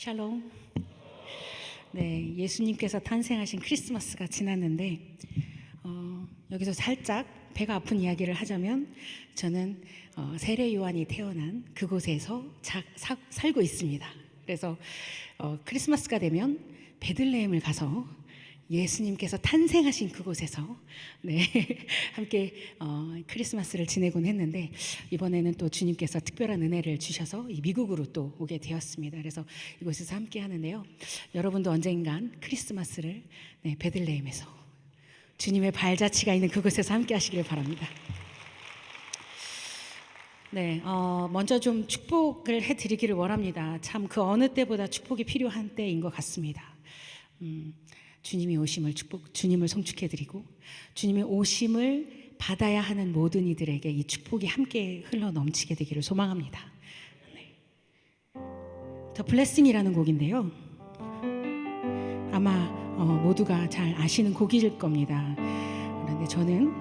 샬롬. 네, 예수님께서 탄생하신 크리스마스가 지났는데 여기서 살짝 배가 아픈 이야기를 하자면 저는 세례 요한이 태어난 그곳에서 살고 있습니다. 그래서 크리스마스가 되면 베들레헴을 가서 예수님께서 탄생하신 그곳에서 함께 크리스마스를 지내곤 했는데, 이번에는 또 주님께서 특별한 은혜를 주셔서 이 미국으로 또 오게 되었습니다. 그래서 이곳에서 함께 하는데요, 여러분도 언젠간 크리스마스를 베들레헴에서 주님의 발자취가 있는 그곳에서 함께 하시길 바랍니다. 먼저 좀 축복을 해드리기를 원합니다. 참 그 어느 때보다 축복이 필요한 때인 것 같습니다. 주님이 오심을 주님을 송축해드리고 주님의 오심을 받아야 하는 모든 이들에게 이 축복이 함께 흘러 넘치게 되기를 소망합니다. 더 블레싱이라는 곡인데요, 아마 모두가 잘 아시는 곡일 겁니다. 그런데 저는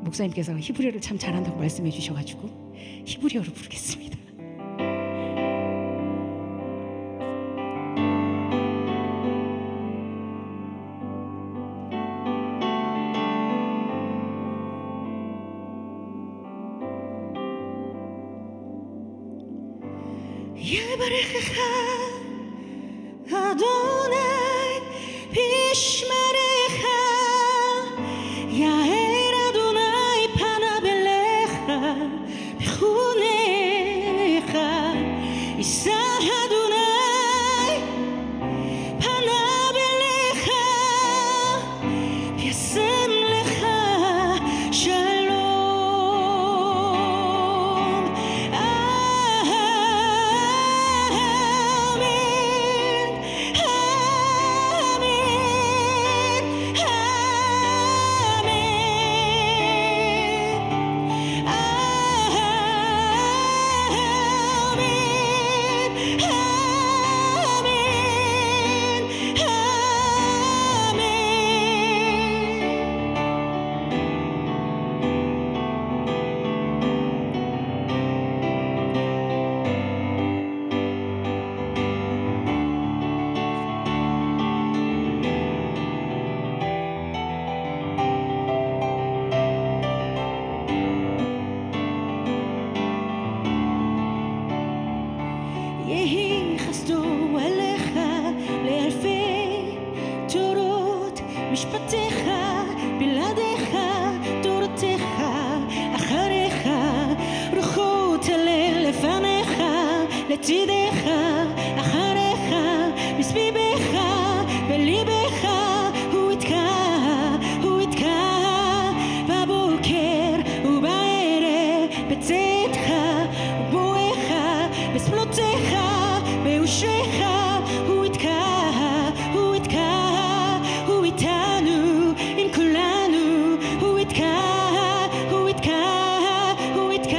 목사님께서 히브리어를 참 잘한다고 말씀해 주셔가지고 히브리어로 부르겠습니다. יברכך אדוני וישמרך, יאר אדוני פניו אליך ויחונך, יישא אדוני פניו אליך וישם לך שלום. יהי חסדו עליך לאלפי דורות, משפטיך בלעדיך דורותיך אחריך, רוחו תלל לפניך לצידך אחריך, מסביבך בליבך הוא איתך בבוקר ובערב, בצאתך ובואך, בשמאלותיך באושריך, הוא איתך, הוא איתך, הוא איתנו עם כולנו, הוא איתך, הוא איתך, הוא איתך.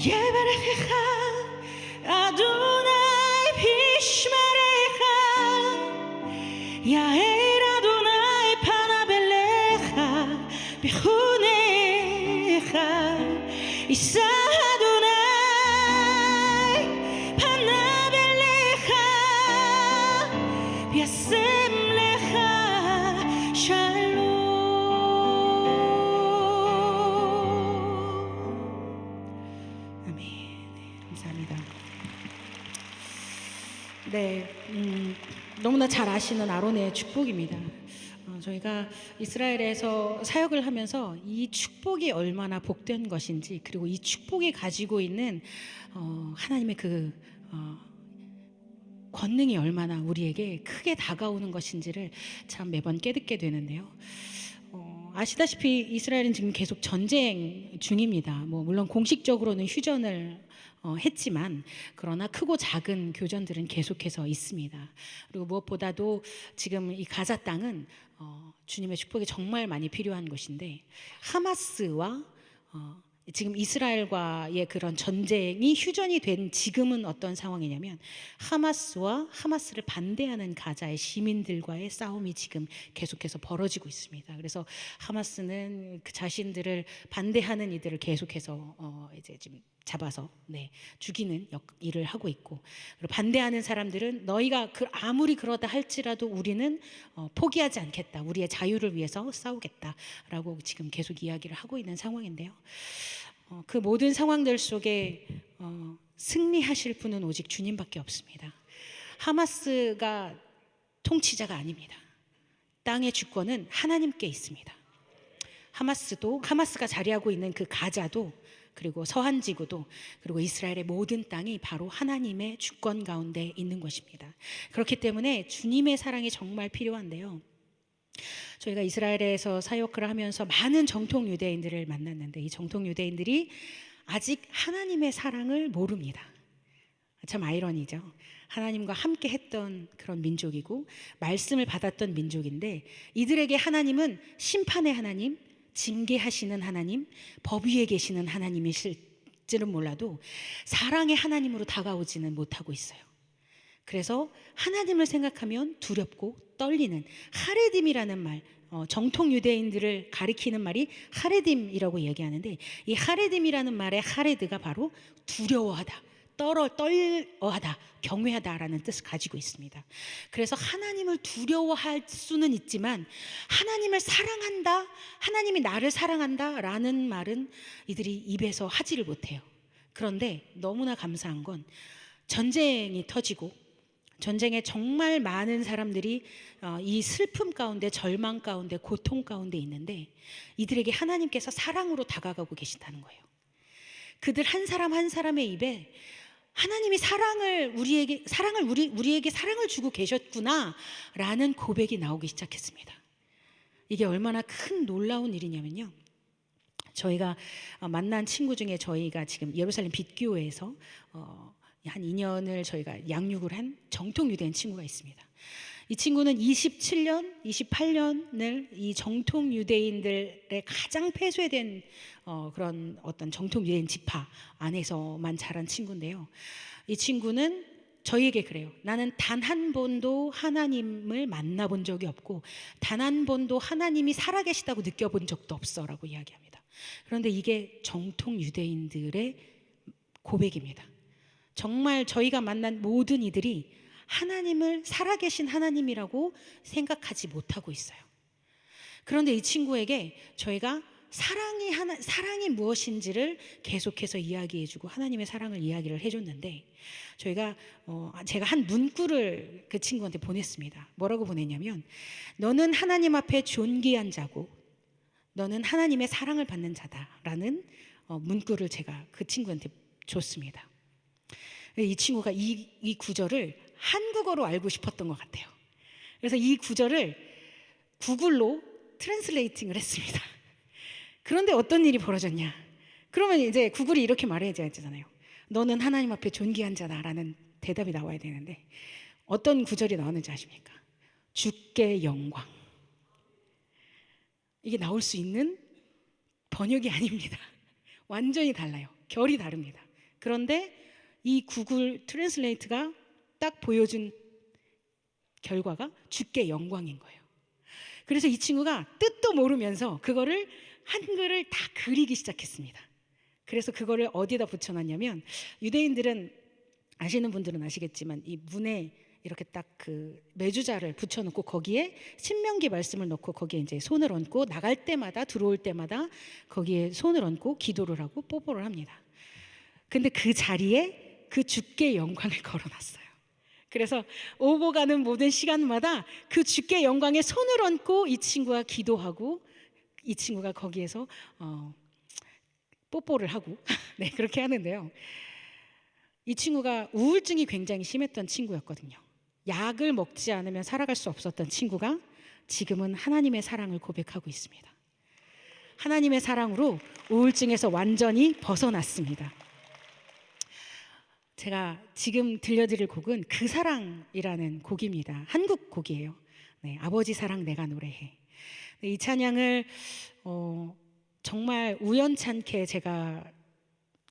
יברכך אדוני וישמרך, יאר אדוני פניו אליך ויחונך, יישא אדוני פניו אליך וישם לך שלום. 감사합니다. 너무나 잘 아시는 아론의 축복입니다. 저희가 이스라엘에서 사역을 하면서 이 축복이 얼마나 복된 것인지, 그리고 이 축복이 가지고 있는 하나님의 그 권능이 얼마나 우리에게 크게 다가오는 것인지를 참 매번 깨닫게 되는데요. 아시다시피 이스라엘은 지금 계속 전쟁 중입니다. 물론 공식적으로는 휴전을 했지만 그러나 크고 작은 교전들은 계속해서 있습니다. 그리고 무엇보다도 지금 이 가자 땅은 주님의 축복이 정말 많이 필요한 것인데 하마스와 지금 이스라엘과의 그런 전쟁이 휴전이 된 지금은 어떤 상황이냐면 하마스와 하마스를 반대하는 가자의 시민들과의 싸움이 지금 계속해서 벌어지고 있습니다. 그래서 하마스는 그 자신들을 반대하는 이들을 계속해서 이제 지금 잡아서 죽이는 일을 하고 있고, 그리고 반대하는 사람들은 너희가 아무리 그러다 할지라도 우리는 포기하지 않겠다, 우리의 자유를 위해서 싸우겠다라고 지금 계속 이야기를 하고 있는 상황인데요. 그 모든 상황들 속에 승리하실 분은 오직 주님밖에 없습니다. 하마스가 통치자가 아닙니다. 땅의 주권은 하나님께 있습니다. 하마스가 자리하고 있는 그 가자도, 그리고 서한 지구도, 그리고 이스라엘의 모든 땅이 바로 하나님의 주권 가운데 있는 것입니다. 그렇기 때문에 주님의 사랑이 정말 필요한데요. 저희가 이스라엘에서 사역을 하면서 많은 정통 유대인들을 만났는데 이 정통 유대인들이 아직 하나님의 사랑을 모릅니다. 참 아이러니죠. 하나님과 함께 했던 그런 민족이고 말씀을 받았던 민족인데 이들에게 하나님은 심판의 하나님, 징계하시는 하나님, 법 위에 계시는 하나님이실지는 몰라도 사랑의 하나님으로 다가오지는 못하고 있어요. 그래서 하나님을 생각하면 두렵고 떨리는 하레딤이라는 말, 정통 유대인들을 가리키는 말이 하레딤이라고 얘기하는데 이 하레딤이라는 말의 하레드가 바로 두려워하다, 떨어하다, 경외하다라는 뜻을 가지고 있습니다. 그래서 하나님을 두려워할 수는 있지만 하나님을 사랑한다, 하나님이 나를 사랑한다 라는 말은 이들이 입에서 하지를 못해요. 그런데 너무나 감사한 건 전쟁이 터지고 전쟁에 정말 많은 사람들이 이 슬픔 가운데, 절망 가운데, 고통 가운데 있는데 이들에게 하나님께서 사랑으로 다가가고 계신다는 거예요. 그들 한 사람 한 사람의 입에 하나님이 우리에게 사랑을 주고 계셨구나라는 고백이 나오기 시작했습니다. 이게 얼마나 큰 놀라운 일이냐면요. 저희가 만난 친구 중에 저희가 지금 예루살렘 빛교회에서 한 2년을 저희가 양육을 한 정통 유대인 친구가 있습니다. 이 친구는 28년을 이 정통 유대인들의 가장 폐쇄된 그런 어떤 정통 유대인 지파 안에서만 자란 친구인데요. 이 친구는 저희에게 그래요. 나는 단 한 번도 하나님을 만나본 적이 없고 단 한 번도 하나님이 살아계시다고 느껴본 적도 없어 라고 이야기합니다. 그런데 이게 정통 유대인들의 고백입니다. 정말 저희가 만난 모든 이들이 하나님을 살아계신 하나님이라고 생각하지 못하고 있어요. 그런데 이 친구에게 저희가 사랑이 무엇인지를 계속해서 이야기해주고 하나님의 사랑을 이야기를 해줬는데 제가 한 문구를 그 친구한테 보냈습니다. 뭐라고 보냈냐면 너는 하나님 앞에 존귀한 자고 너는 하나님의 사랑을 받는 자다라는 문구를 제가 그 친구한테 줬습니다. 이 친구가 이 구절을 한국어로 알고 싶었던 것 같아요. 그래서 이 구절을 구글로 트랜슬레이팅을 했습니다. 그런데 어떤 일이 벌어졌냐? 그러면 이제 구글이 이렇게 말해야 되잖아요. 너는 하나님 앞에 존귀한 자다라는 대답이 나와야 되는데 어떤 구절이 나왔는지 아십니까? 주께 영광. 이게 나올 수 있는 번역이 아닙니다. 완전히 달라요. 결이 다릅니다. 그런데 이 구글 트랜슬레이트가 딱 보여준 결과가 주께 영광인 거예요. 그래서 이 친구가 뜻도 모르면서 그거를 한글을 다 그리기 시작했습니다. 그래서 그거를 어디다 붙여놨냐면 유대인들은 아시는 분들은 아시겠지만 이 문에 이렇게 딱 그 매주자를 붙여놓고 거기에 신명기 말씀을 넣고 거기에 이제 손을 얹고 나갈 때마다 들어올 때마다 거기에 손을 얹고 기도를 하고 뽀뽀를 합니다. 근데 그 자리에 그 주께 영광을 걸어놨어요. 그래서 오고 가는 모든 시간마다 그 주께 영광에 손을 얹고 이 친구가 기도하고 이 친구가 거기에서 뽀뽀를 하고 네, 그렇게 하는데요. 이 친구가 우울증이 굉장히 심했던 친구였거든요. 약을 먹지 않으면 살아갈 수 없었던 친구가 지금은 하나님의 사랑을 고백하고 있습니다. 하나님의 사랑으로 우울증에서 완전히 벗어났습니다. 제가 지금 들려드릴 곡은 그 사랑이라는 곡입니다. 한국 곡이에요. 네, 아버지 사랑 내가 노래해. 네, 이 찬양을 정말 우연찮게 제가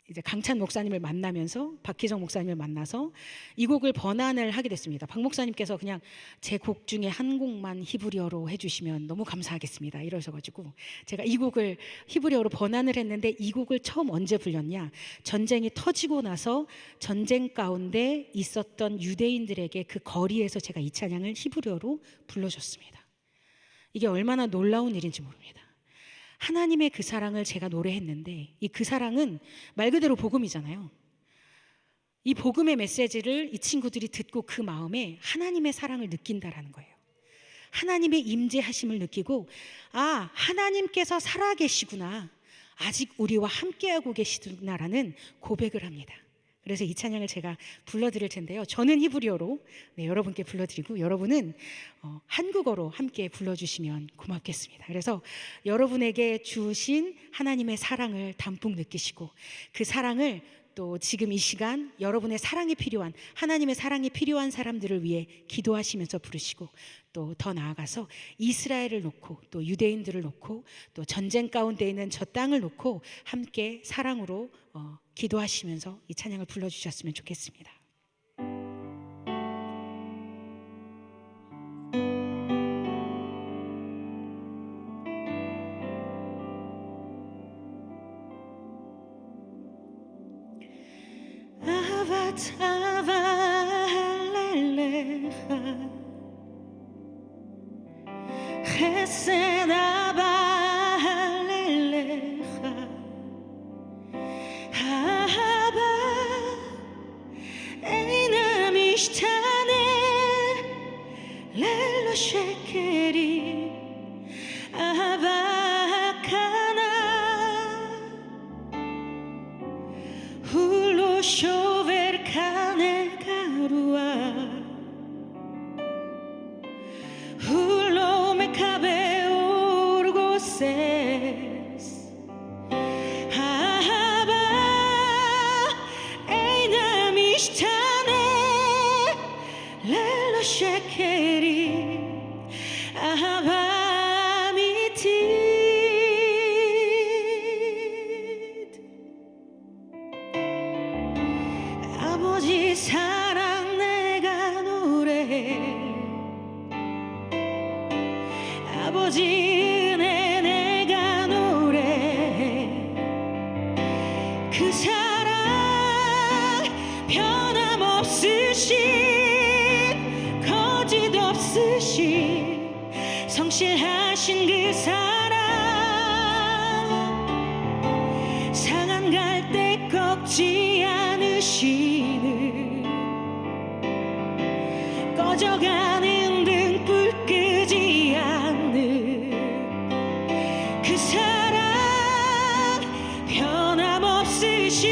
이제 강찬 목사님을 만나면서 박희정 목사님을 만나서 이 곡을 번안을 하게 됐습니다. 박 목사님께서 그냥 제 곡 중에 한 곡만 히브리어로 해주시면 너무 감사하겠습니다 이러셔가지고 제가 이 곡을 히브리어로 번안을 했는데, 이 곡을 처음 언제 불렸냐, 전쟁이 터지고 나서 전쟁 가운데 있었던 유대인들에게 그 거리에서 제가 이 찬양을 히브리어로 불러줬습니다. 이게 얼마나 놀라운 일인지 모릅니다. 하나님의 그 사랑을 제가 노래했는데, 이 그 사랑은 말 그대로 복음이잖아요. 이 복음의 메시지를 이 친구들이 듣고 그 마음에 하나님의 사랑을 느낀다라는 거예요. 하나님의 임재하심을 느끼고, 아, 하나님께서 살아계시구나, 아직 우리와 함께하고 계시구나라는 고백을 합니다. 그래서 이 찬양을 제가 불러드릴 텐데요, 저는 히브리어로 여러분께 불러드리고 여러분은 한국어로 함께 불러주시면 고맙겠습니다. 그래서 여러분에게 주신 하나님의 사랑을 담뿍 느끼시고, 그 사랑을 또 지금 이 시간 여러분의 사랑이 필요한, 하나님의 사랑이 필요한 사람들을 위해 기도하시면서 부르시고, 또 더 나아가서 이스라엘을 놓고 또 유대인들을 놓고 또 전쟁 가운데 있는 저 땅을 놓고 함께 사랑으로 기도하시면서 이 찬양을 불러주셨으면 좋겠습니다. 아바트 아바 할렐레하 חסד אבא הללך האהבה אינה משתנה ללא שקרי אהבה קנה הוא לא שובר קנה גרוע אהבה אינה משתנה ללא שקרי אהבה אמיתית 아버지 사랑 내가 노래해 아버지 은혜 내가 노래해 그 사랑 변함없으신 거짓 없으신 성실하신 그 사랑 상한 갈대 꺾지 않으시는 꺼져가는 등불 끄지 않는 그 사랑 변함없으신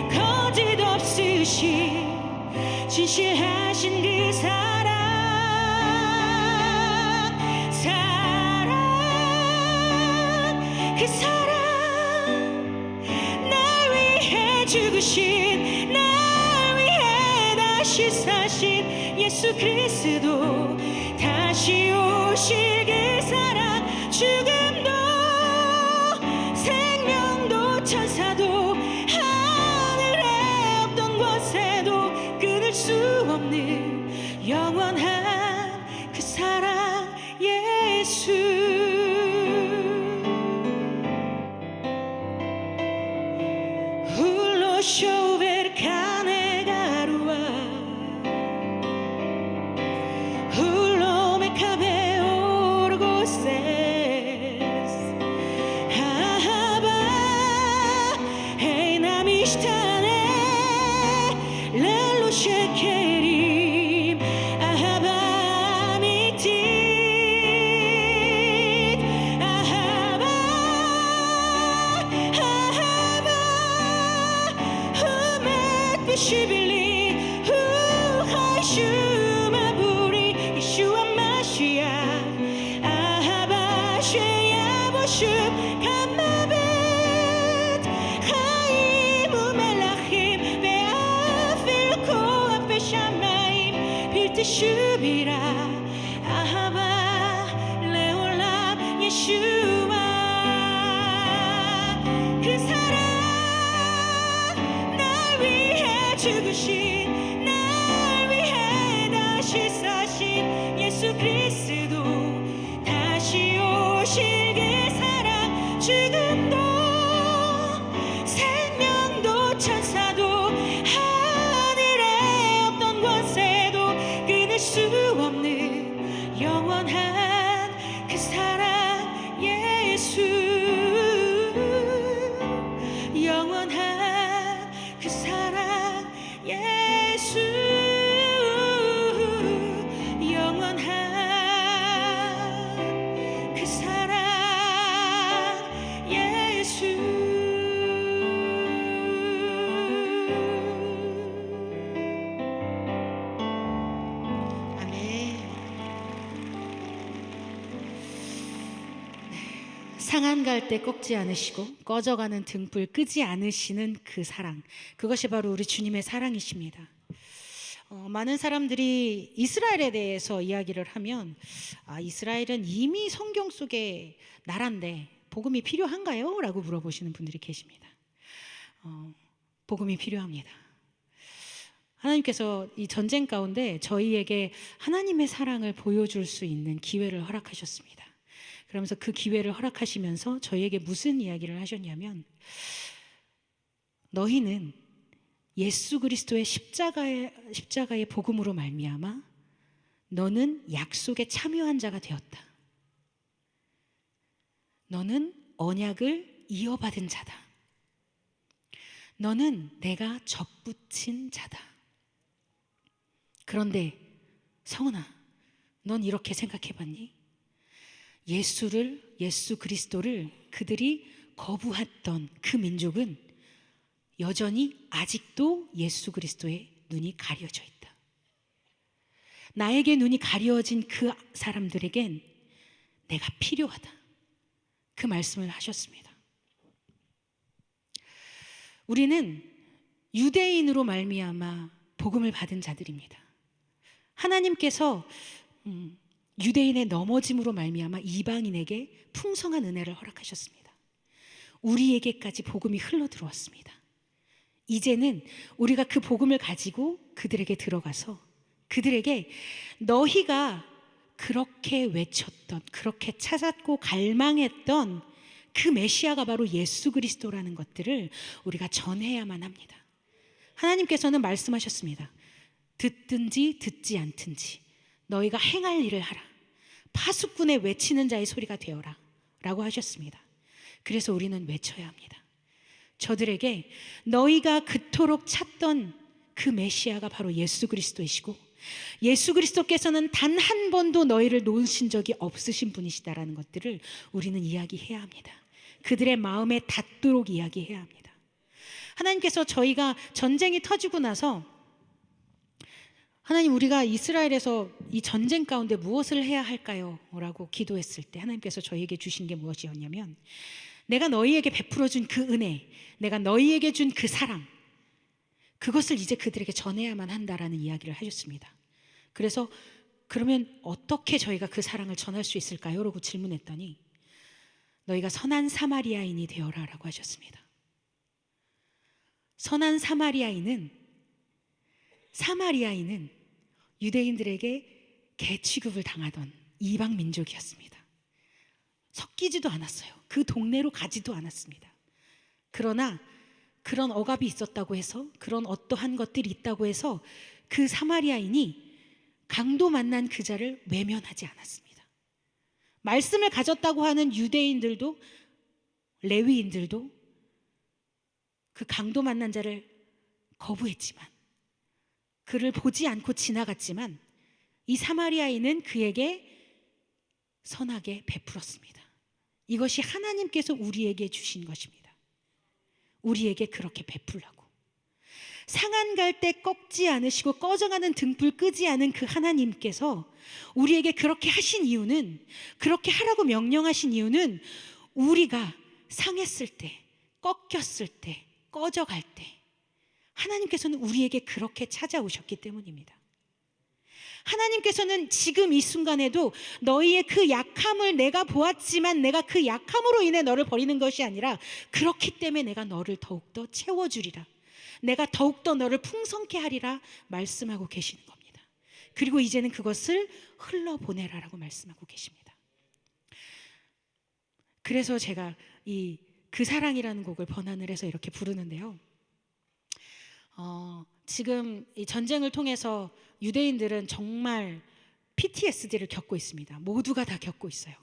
거짓 없으신 진실하신 그 사랑 그 사랑 날 위해 죽으신 날 위해 다시 사신 예수 그리스도 다시 오실 그 사랑 죽음도 생명도 천사도 하늘에 없던 곳에도 끊을 수 없는 영원한 그 사랑 예수 홀로 쇼벨 카네 가루아 홀로 메카베 오르고세스 테슈비라 아하바 레올람 예슈와 그 사랑 날 위해 죽으신 날 위해 다시 사신 예수 그리스도 다시 오실 그 사랑 죽음도 생명도 천사도 하늘의 어떤 권세도 끊을 수 없는 영원한 그 사랑 예수 영원한 그 사랑 예수 영원한 그 사랑 예수 아멘. 상한 갈 때 꺾지 않으시고 꺼져가는 등불 끄지 않으시는 그 사랑, 그것이 바로 우리 주님의 사랑이십니다. 많은 사람들이 이스라엘에 대해서 이야기를 하면 이스라엘은 이미 성경 속의 나라인데 복음이 필요한가요? 라고 물어보시는 분들이 계십니다. 복음이 필요합니다. 하나님께서 이 전쟁 가운데 저희에게 하나님의 사랑을 보여줄 수 있는 기회를 허락하셨습니다. 그러면서 그 기회를 허락하시면서 저희에게 무슨 이야기를 하셨냐면, 너희는 예수 그리스도의 십자가의 복음으로 말미암아 너는 약속에 참여한 자가 되었다. 너는 언약을 이어받은 자다. 너는 내가 접붙인 자다. 그런데 성은아, 넌 이렇게 생각해봤니? 예수 그리스도를 그들이 거부했던 그 민족은 여전히 아직도 예수 그리스도의 눈이 가려져 있다. 나에게 눈이 가려진 그 사람들에겐 내가 필요하다. 그 말씀을 하셨습니다. 우리는 유대인으로 말미암아 복음을 받은 자들입니다. 하나님께서 유대인의 넘어짐으로 말미암아 이방인에게 풍성한 은혜를 허락하셨습니다. 우리에게까지 복음이 흘러 들어왔습니다. 이제는 우리가 그 복음을 가지고 그들에게 들어가서 그들에게 너희가 그렇게 외쳤던, 그렇게 찾았고 갈망했던 그 메시아가 바로 예수 그리스도라는 것들을 우리가 전해야만 합니다. 하나님께서는 말씀하셨습니다. 듣든지 듣지 않든지 너희가 행할 일을 하라. 파수꾼의 외치는 자의 소리가 되어라 라고 하셨습니다. 그래서 우리는 외쳐야 합니다. 저들에게 너희가 그토록 찾던 그 메시아가 바로 예수 그리스도이시고 예수 그리스도께서는 단 한 번도 너희를 놓으신 적이 없으신 분이시다라는 것들을 우리는 이야기해야 합니다. 그들의 마음에 닿도록 이야기해야 합니다. 하나님께서 저희가 전쟁이 터지고 나서 하나님, 우리가 이스라엘에서 이 전쟁 가운데 무엇을 해야 할까요? 라고 기도했을 때 하나님께서 저희에게 주신 게 무엇이었냐면, 내가 너희에게 베풀어 준 그 은혜, 내가 너희에게 준 그 사랑, 그것을 이제 그들에게 전해야만 한다라는 이야기를 하셨습니다. 그래서 그러면 어떻게 저희가 그 사랑을 전할 수 있을까요? 라고 질문했더니 너희가 선한 사마리아인이 되어라 라고 하셨습니다. 선한 사마리아인은 유대인들에게 개 취급을 당하던 이방 민족이었습니다. 섞이지도 않았어요. 그 동네로 가지도 않았습니다. 그러나 그런 억압이 있었다고 해서, 그런 어떠한 것들이 있다고 해서 그 사마리아인이 강도 만난 그 자를 외면하지 않았습니다. 말씀을 가졌다고 하는 유대인들도, 레위인들도 그 강도 만난 자를 거부했지만, 그를 보지 않고 지나갔지만 이 사마리아인은 그에게 선하게 베풀었습니다. 이것이 하나님께서 우리에게 주신 것입니다. 우리에게 그렇게 베풀라고. 상한 갈 때 꺾지 않으시고 꺼져가는 등불 끄지 않은 그 하나님께서 우리에게 그렇게 하신 이유는, 그렇게 하라고 명령하신 이유는 우리가 상했을 때, 꺾였을 때, 꺼져갈 때 하나님께서는 우리에게 그렇게 찾아오셨기 때문입니다. 하나님께서는 지금 이 순간에도 너희의 그 약함을 내가 보았지만 내가 그 약함으로 인해 너를 버리는 것이 아니라 그렇기 때문에 내가 너를 더욱더 채워주리라, 내가 더욱더 너를 풍성케 하리라 말씀하고 계시는 겁니다. 그리고 이제는 그것을 흘러보내라라고 말씀하고 계십니다. 그래서 제가 이 그 사랑이라는 곡을 번안을 해서 이렇게 부르는데요. 지금 이 전쟁을 통해서 유대인들은 정말 PTSD를 겪고 있습니다. 모두가 다 겪고 있어요.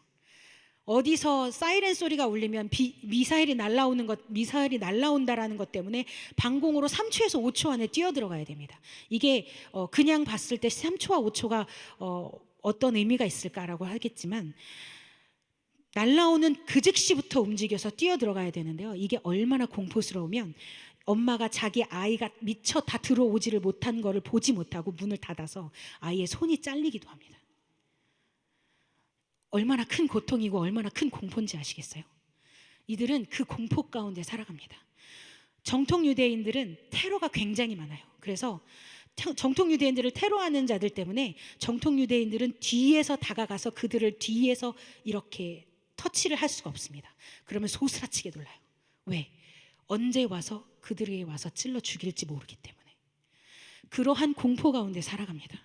어디서 사이렌 소리가 울리면 미사일이 날라온다라는 것 때문에 방공으로 3초에서 5초 안에 뛰어들어가야 됩니다. 이게 그냥 봤을 때 3초와 5초가 어떤 의미가 있을까라고 하겠지만, 날라오는 그 즉시부터 움직여서 뛰어들어가야 되는데요. 이게 얼마나 공포스러우면 엄마가 자기 아이가 미처 다 들어오지를 못한 거를 보지 못하고 문을 닫아서 아이의 손이 잘리기도 합니다. 얼마나 큰 고통이고 얼마나 큰 공포인지 아시겠어요? 이들은 그 공포 가운데 살아갑니다. 정통 유대인들은 테러가 굉장히 많아요. 그래서 정통 유대인들을 테러하는 자들 때문에 정통 유대인들은 뒤에서 다가가서 그들을 뒤에서 이렇게 터치를 할 수가 없습니다. 그러면 소스라치게 놀라요. 왜? 언제 와서 그들에게 와서 찔러 죽일지 모르기 때문에. 그러한 공포 가운데 살아갑니다.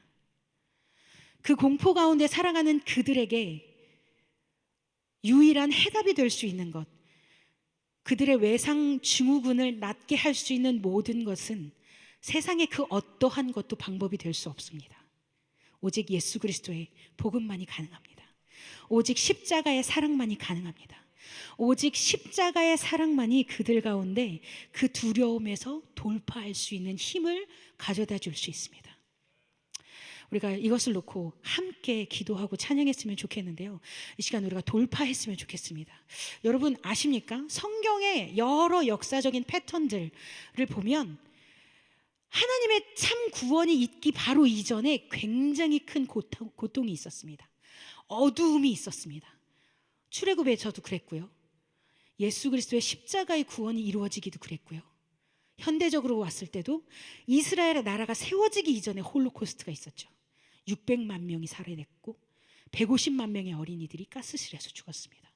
그 공포 가운데 살아가는 그들에게 유일한 해답이 될 수 있는 것, 그들의 외상 증후군을 낫게 할 수 있는 모든 것은 세상의 그 어떠한 것도 방법이 될 수 없습니다. 오직 예수 그리스도의 복음만이 가능합니다. 오직 십자가의 사랑만이 가능합니다. 오직 십자가의 사랑만이 그들 가운데 그 두려움에서 돌파할 수 있는 힘을 가져다 줄 수 있습니다. 우리가 이것을 놓고 함께 기도하고 찬양했으면 좋겠는데요. 이 시간 우리가 돌파했으면 좋겠습니다. 여러분 아십니까? 성경의 여러 역사적인 패턴들을 보면 하나님의 참 구원이 있기 바로 이전에 굉장히 큰 고통이 있었습니다. 어두움이 있었습니다. 출애굽에서도 그랬고요. 예수 그리스도의 십자가의 구원이 이루어지기도 그랬고요. 현대적으로 왔을 때도 이스라엘의 나라가 세워지기 이전에 홀로코스트가 있었죠. 600만 명이 살해됐고 150만 명의 어린이들이 가스실에서 죽었습니다.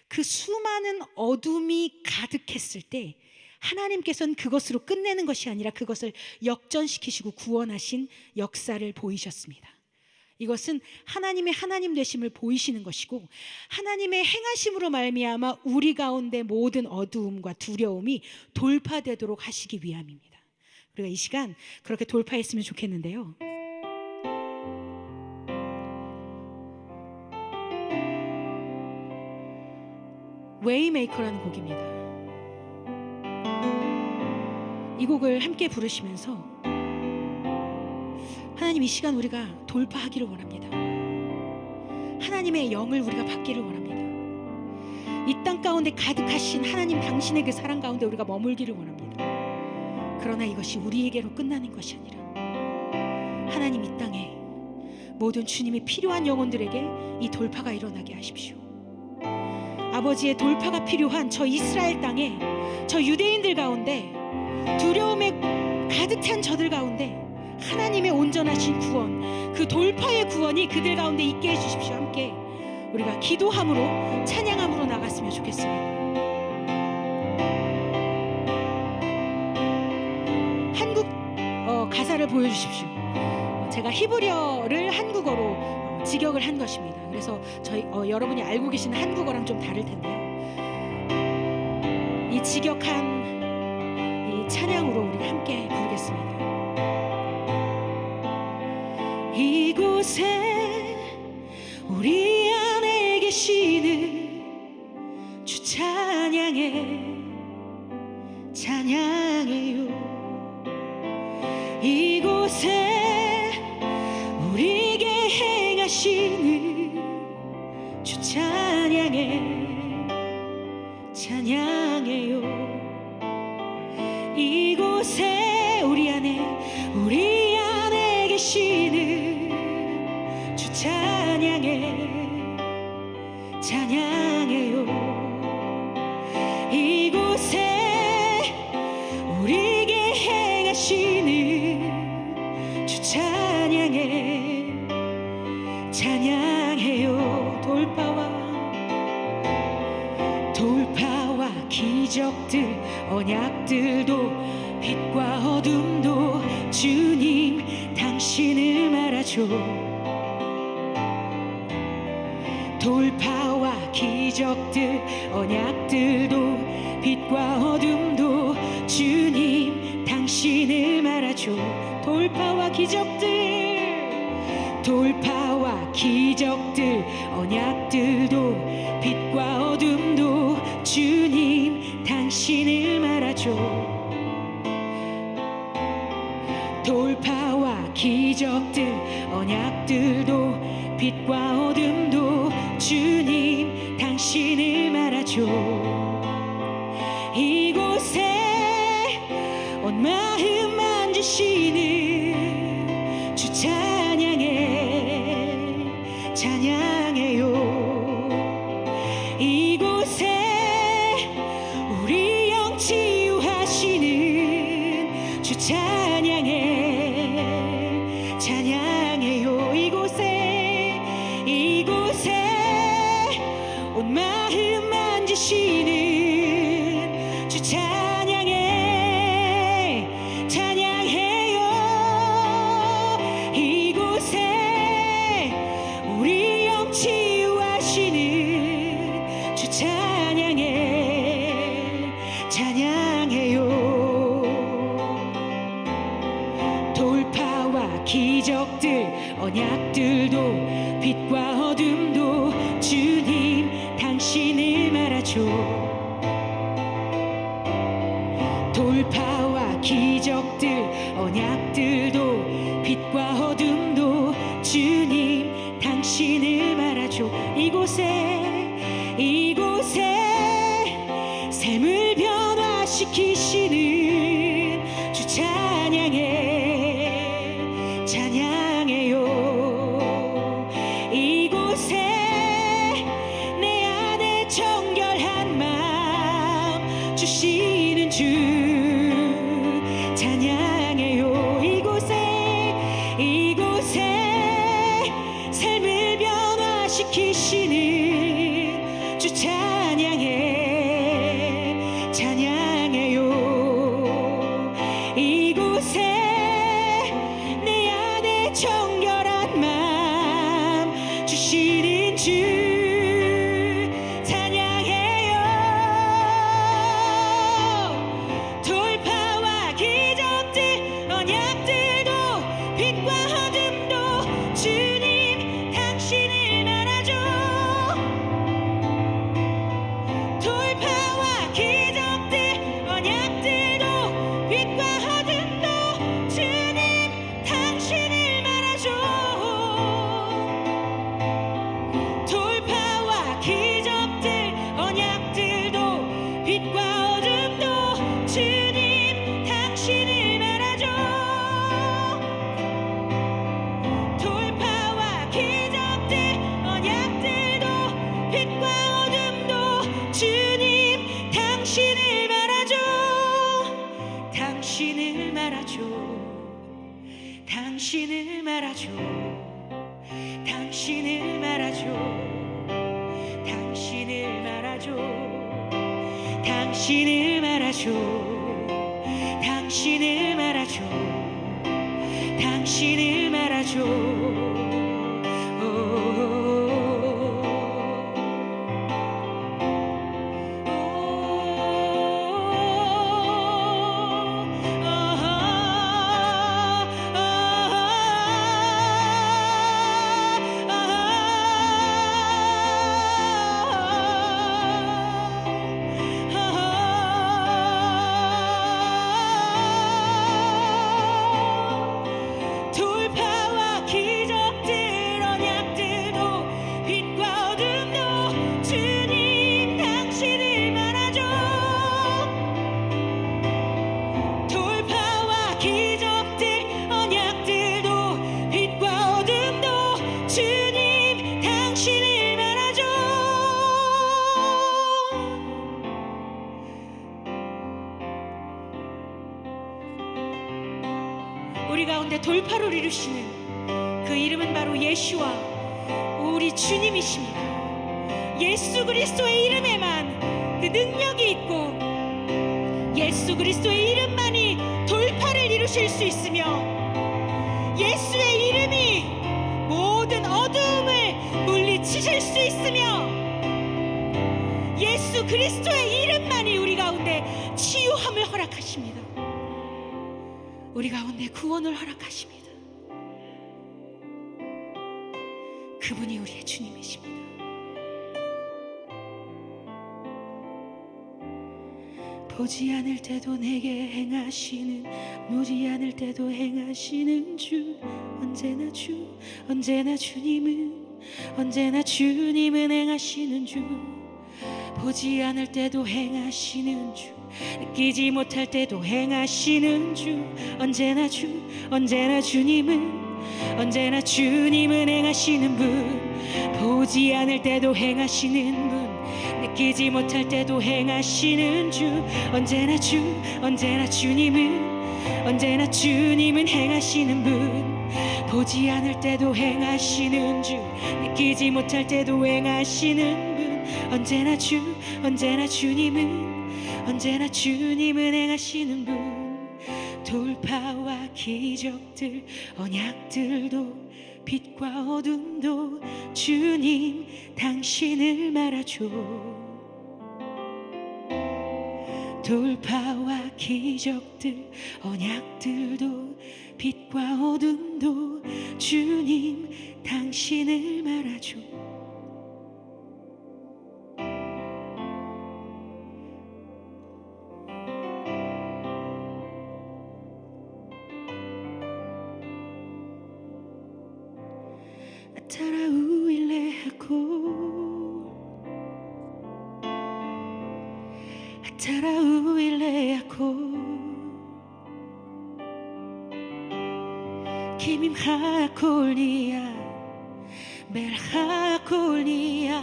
그 수많은 어둠이 가득했을 때 하나님께서는 그것으로 끝내는 것이 아니라 그것을 역전시키시고 구원하신 역사를 보이셨습니다. 이것은 하나님의 하나님 되심을 보이시는 것이고, 하나님의 행하심으로 말미암아 우리 가운데 모든 어두움과 두려움이 돌파되도록 하시기 위함입니다. 우리가 이 시간 그렇게 돌파했으면 좋겠는데요. 웨이메이커라는 곡입니다. 이 곡을 함께 부르시면서 하나님, 이 시간 우리가 돌파하기를 원합니다. 하나님의 영을 우리가 받기를 원합니다. 이 땅 가운데 가득하신 하나님 당신의 그 사랑 가운데 우리가 머물기를 원합니다. 그러나 이것이 우리에게로 끝나는 것이 아니라 하나님, 이 땅에 모든 주님이 필요한 영혼들에게 이 돌파가 일어나게 하십시오. 아버지의 돌파가 필요한 저 이스라엘 땅에, 저 유대인들 가운데, 두려움에 가득 찬 저들 가운데 하나님의 온전하신 구원, 그 돌파의 구원이 그들 가운데 있게 해주십시오. 함께 우리가 기도함으로 찬양함으로 나갔으면 좋겠습니다. 한국 가사를 보여주십시오. 제가 히브리어를 한국어로 직역을 한 것입니다. 그래서 저희 여러분이 알고 계시는 한국어랑 좀 다를 텐데요. 이 직역한 이 찬양으로 우리 함께 부르겠습니다. 이곳에 우리 안에 계시는 주 찬양해, 찬양해요. 이곳에 우리에게 행하시는 주 찬양해, 찬양해요. 이곳에 우리 안에 계시는 주 찬양해, 찬양해요. 이곳에 우리에게 행하시는 주 찬양해, 언약들도 빛과 어둠도 주님 당신을 말하죠. 돌파와 기적들 언약들도 빛과 어둠도 주님 당신을 말하죠. 돌파와 기적들 언약들도 빛과 어둠도 주님 당신을 말하죠. 돌파와 기적들 언약들도 빛과 어둠도 주님 당신을 말하죠. 이곳에 온 마음 만지시는 주 찬양해요. 이곳에 우리 영 치유하시는 주 찬양해요. 이곳에 온 마음 만지시는 주 찬양해요. 이곳에 우리 영 치유하시는 주 찬양해요. 돌파와 기적들 언약들도 빛과 어둠도 주님 당신을 말하죠. 돌파와 기적들 언약들도 빛과 어둠도 주님 당신을 말하죠. 이곳에 삶을 변화시키시는 주 찬양해요. 이곳에 내 안에 정결한 마음 주시는 주 찬양해요. 이곳에 삶을 변화시키시는 주 찬양해요. 이곳에 내 안에 정결한 마음 주시는 주 찬양해요. 돌파와 기적들 언약들도 빛과 어둠도 주님 당신을 말하죠. 돌파와 기적들 언약들도 빛과 어둠도 주님 당신을 말하죠. 돌파와 기적들 언약들도 빛과 어둠도 주님 당신을 말하죠. 돌파와 기적들 언약들도 빛과 어둠도 주님 당신을 말하죠. 당신을 말하죠. 당신을 말하죠. 당신을 말하죠. 당신을 말하죠. 당신을 말하죠. 당신을 말하죠. 당신을 말하죠. 돌파와 기적들 언약들도 빛과 어둠도 주님 당신을 말하죠. 돌파와 기적들 언약들도 빛과 어둠도 주님 당신을 말하죠. 우리 가운데 돌파를 이루시는 그 이름은 바로 예수와 우리 주님이십니다. 예수 그리스도의 이름에만 그 능력이 있고 예수 그리스도의 이름만이 돌파를 이루실 수 있으며 예수의 이름이 모든 어두움을 물리치실 수 있으며 예수 그리스도의 이름만이 우리 가운데 치유함을 허락하십니다. 우리 가운데 구원을 허락하십니다. 그분이 우리의 주님이십니다. 보지 않을 때도 내게 행하시는, 보지 않을 때도 행하시는 주, 언제나 주, 언제나 주님은 행하시는 주. 보지 않을 때도 행하시는 주, 느끼지 못할 때도 행하시는 주, 언제나 주, 언제나 주님은 행하시는 분. 보지 않을 때도 행하시는 분, 느끼지 못할 때도 행하시는 주, 언제나 주, 언제나 주님은 행하시는 분. 보지 않을 때도 행하시는 주, 느끼지 못할 때도 행하시는 분, 언제나 주, 언제나 주님은 행하시는 분. 돌파와 기적들, 언약들도 빛과 어둠도 주님 당신을 말하죠. 돌파와 기적들, 언약들도 빛과 어둠도 주님 당신을 말하죠. 김임하콜리아 멜하콜리아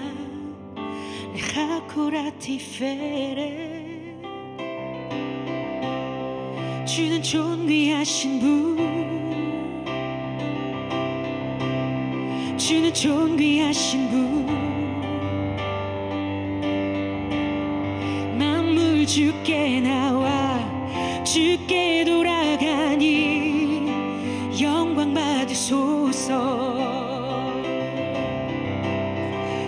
레하코라티페레. 주는 존귀하신 분, 주는 존귀하신 분. 만물 주께 나와 주께 돌아가니 영광 받으소서.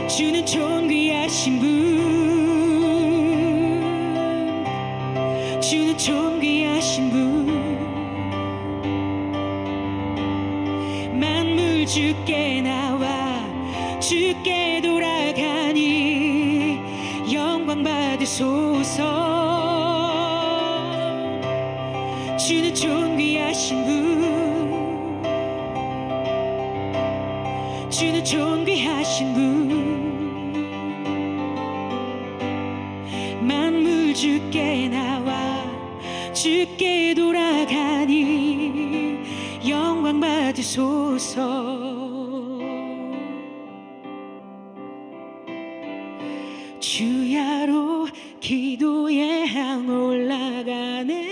주는 존귀하신 분, 주는 존귀하신 분. 만물 주께 나와 주께 돌아가니 영광 받으소서. 주는 존귀하신 분, 주는 존귀하신 분. 만물 주께 나와 주께 돌아가니 영광 받으소서. 주야로 기도의 향 올라가네.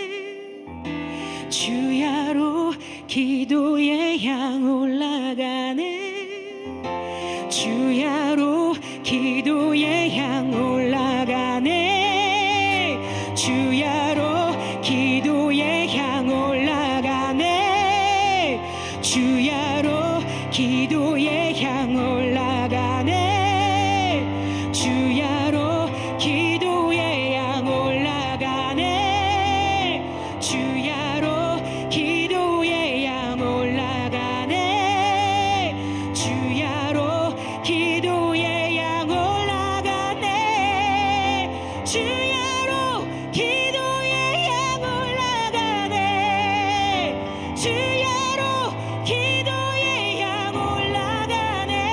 주야로 기도의 향 올라가네. 주야로 기도의 향 올라가네. 주야로 기도의 향 올라가네. 주야로 기도의 향 올라가네. 주야로 기도의 향 올라가네. 주야로 기도의 향 올라가네. 주야로 기도의 향 올라가네. 주야로 기도의 향 올라가네. 주야로 기도의 향 올라가네.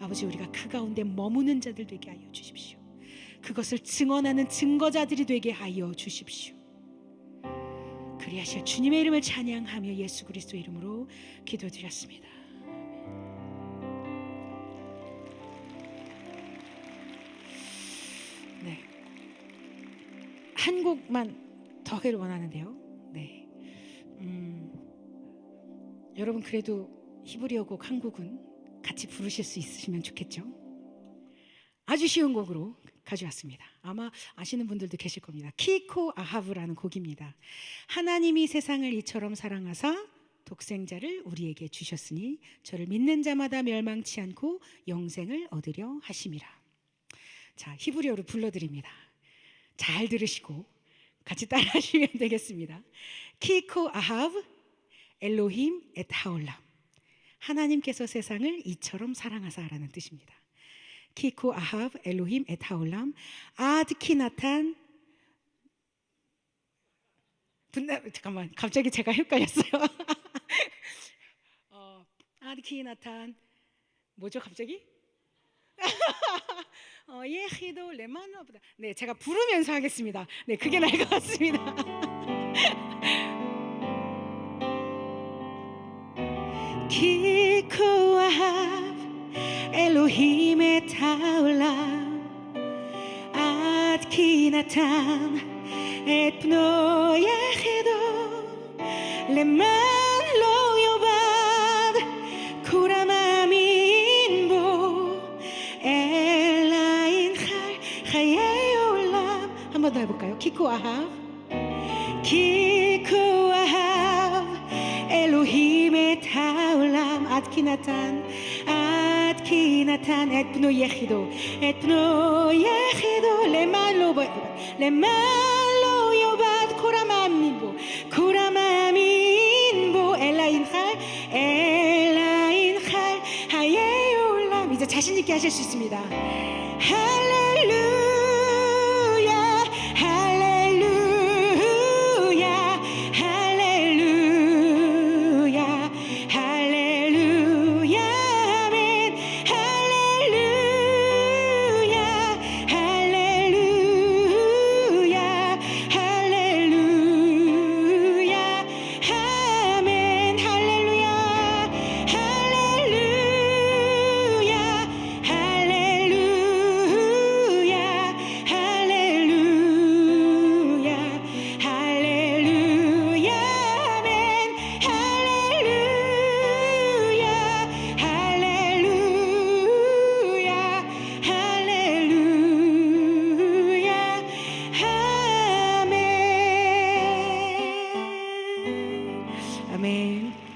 아버지, 우리가 그 가운데 머무는 자들 되게 하여 주십시오. 그것을 증언하는 증거자들이 되게 하여 주십시오. 그리하실 주님의 이름을 찬양하며 예수 그리스도 이름으로 기도드렸습니다. 네, 한 곡만 더 하기를 원하는데요. 네, 여러분 그래도 히브리어 곡 한 곡은 같이 부르실 수 있으시면 좋겠죠. 아주 쉬운 곡으로 가져왔습니다. 아마 아시는 분들도 계실 겁니다. 키코 아하브라는 곡입니다. 하나님이 세상을 이처럼 사랑하사 독생자를 우리에게 주셨으니 저를 믿는 자마다 멸망치 않고 영생을 얻으려 하심이라. 자, 히브리어로 불러드립니다. 잘 들으시고 같이 따라하시면 되겠습니다. 키코 아하브 엘로힘 엣 하올람. 하나님께서 세상을 이처럼 사랑하사라는 뜻입니다. 키코 아하브 엘로힘 엣 하올람 아드 키나탄. 잠깐만, 갑자기 제가 헷갈렸어요. 아드 키나탄 뭐죠 갑자기? 예히도 레마노보다. 네, 제가 부르면서 하겠습니다. 네, 그게 나을 것 같습니다. 키코 아하브 엘로힘 엣 하올람 아드 키나탄 את בנו יחידו למען לא יאבד כולם מאמין בו אלא ינחל חיי עולם. 한 번 더 해볼까요? 키코 아하브 אלוהים את העולם עד כי נתן את בנו יחידו למען לא יאבד כולם מאמין בו אלא ינחל חיי עולם. 이제 자신 있게 하실 수 있습니다. 할렐루야 할렐루야 할렐루야 할렐루야 아멘 할렐루야 할렐루야 할렐루야 아멘 할렐루야 할렐루야 할렐루야 할렐루야 할렐루야 아멘 할렐루야 할렐루야 할렐루야 아멘. 아멘.